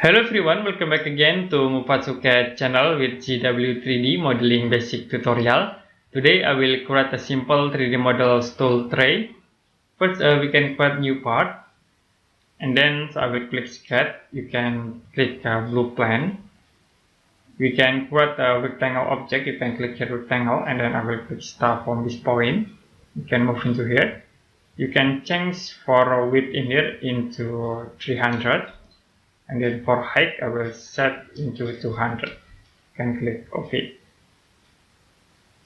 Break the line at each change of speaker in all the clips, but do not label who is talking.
Hello everyone, welcome back again to Mupatsuka channel with ZW3D modeling basic tutorial. Today I will create a simple 3D model stool tray. First we can create new part, and then I will click sketch. You can click blue plane. We can create a rectangle object. You can click here rectangle, and then I will click start from this point. You can move into here. You can change for width in here into 300. And then for height I will set into 200. Can click OK.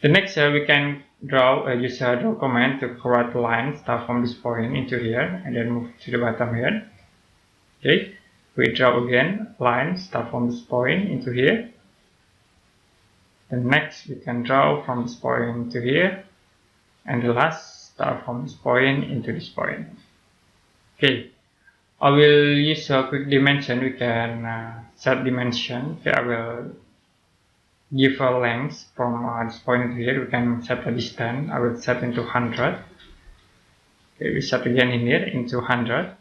The next we can use draw command to create line start from this point into here and then move to the bottom here. Okay, we draw again line start from this point into here. And next we can draw from this point into here, and the last start from this point into this point. Okay. I will use a quick dimension. We can set dimension. Okay, I will give a length from this point here. We can set a distance. I will set into 100. Okay, we set again in here into 100.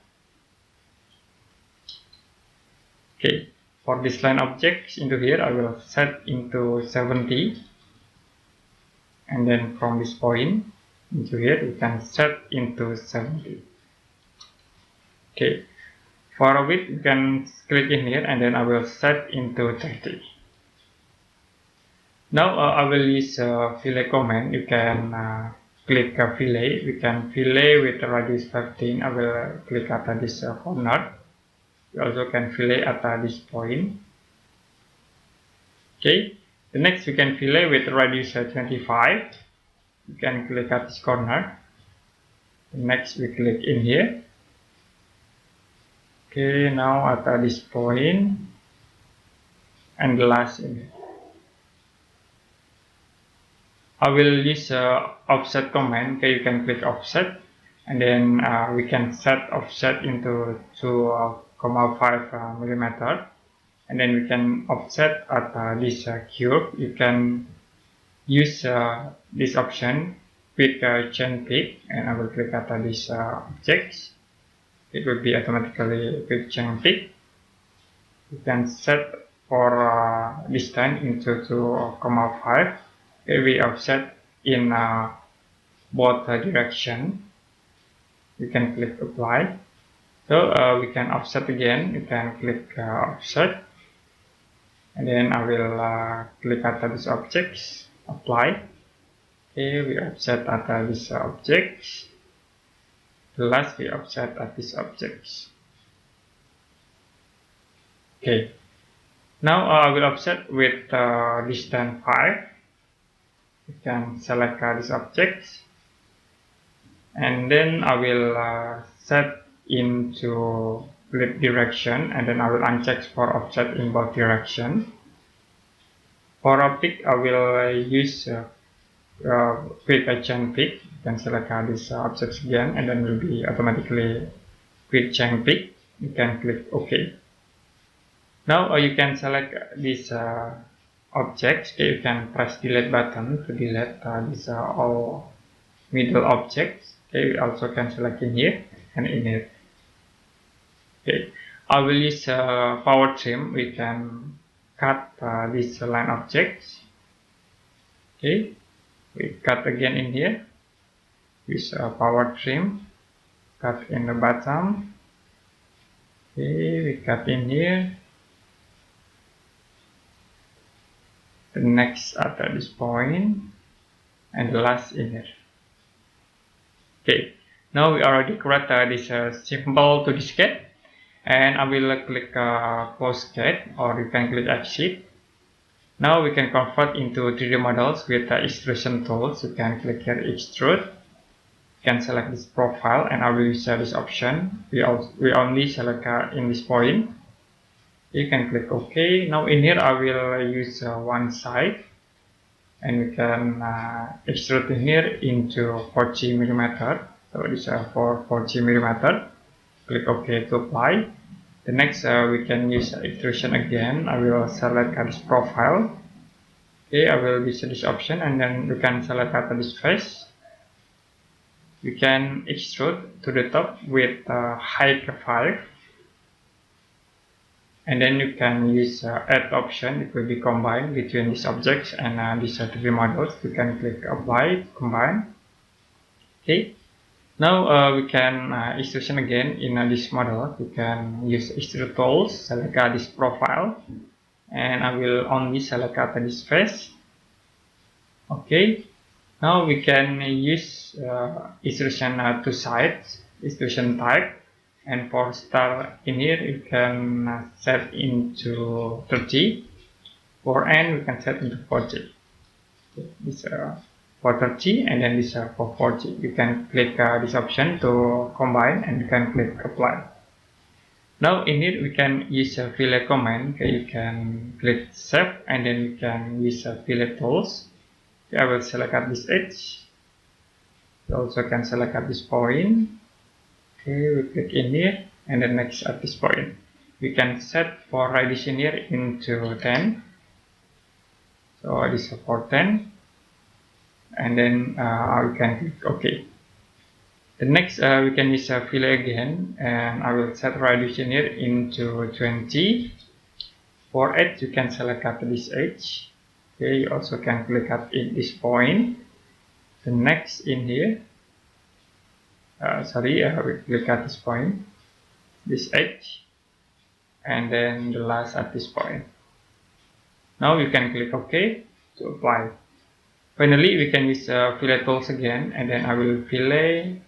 Okay, for this line objects into here, I will set into 70. And then from this point into here, we can set into 70. Okay. For a width, you can click in here and then I will set into 30. Now I will use fillet command. You can click fillet. We can fillet with the radius 15. I will click at this corner. You also can fillet at this point. Okay. The next we can fillet with the radius 25. You can click at this corner. Next we click in here. Okay, now at this point and the last in here. I will use offset command. Okay, you can click offset and then we can set offset into 2,5 millimeter, and then we can offset at this cube. You can use this option, quick chain pick, and I will click at this objects. It will be automatically quick chain pick. You can set for distance into 2,5. Okay, we offset in both direction. You can click apply. So we can offset again. You can click offset, and then I will click at this objects, apply. Okay, we offset at this objects. Last we offset at this objects. Okay, now I will offset with distance 5. You can select this objects, and then I will set into flip direction, and then I will uncheck for offset in both directions. For optic, I will use quick chain pick. You can select this objects again, and then will be automatically quick chain pick. You can click OK. Now you can select this objects. Okay, you can press delete button to delete this all middle objects. Okay, we also can select in here and in here. Okay, I will use power trim. We can cut this line objects. Okay, we cut again in here. Use power trim, cut in the bottom. Okay, we cut in here. The next at this point, and the last in here. Okay, now we already created this simple 2D sketch, and I will click close sketch, or you can click exit. Now we can convert into 3D models with extrusion tools. You can click here extrude. You can select this profile, and I will use this option. We only select in this point. You can click OK. Now in here I will use one side, and we can extrude in here into 40 millimeter. So this for 40 millimeter. Click OK to apply. The next we can use extrusion again. I will select this profile. Okay, I will use this option, and then we can select this face. We can extrude to the top with height 5. and then you can use add option. It will be combined between these objects and these 3D models. You can click apply, combine. Okay, now we can extrusion again in this model. You can use extrude tools, select this profile, and I will only select this face. Okay, now we can use extrusion to sides, extrusion type, and for star in here you can set into 30. For end we can set into 40. Okay, this for 30 and then this for 40. You can click this option to combine and you can click apply. Now in here we can use a fillet command. Okay, you can click save and then you can use fillet tools. Okay, I will select this edge. You also can select this point. Okay, we click in here and then next at this point. We can set for radius in here into 10. So this is for 10. And then we can click OK. The next we can use a fillet again, and I will set radius in here into 20. For edge you can select at this edge. Okay, you also can click at this point. The next in here, we click at this point, this edge, and then the last at this point. Now you can click OK to apply. Finally, we can use fillet tools again, and then I will fillet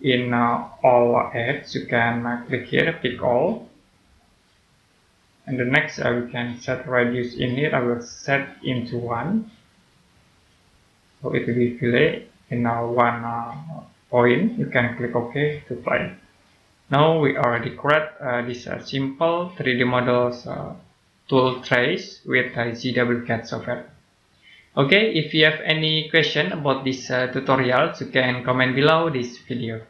in all edges. You can click here, pick all, and the next we can set radius in here. I will set into 1, so it will be fillet in 1 point. You can click OK to apply. Now we already create this simple 3D models tool trace with ZW3D software. Okay, if you have any question about this tutorial, you can comment below this video.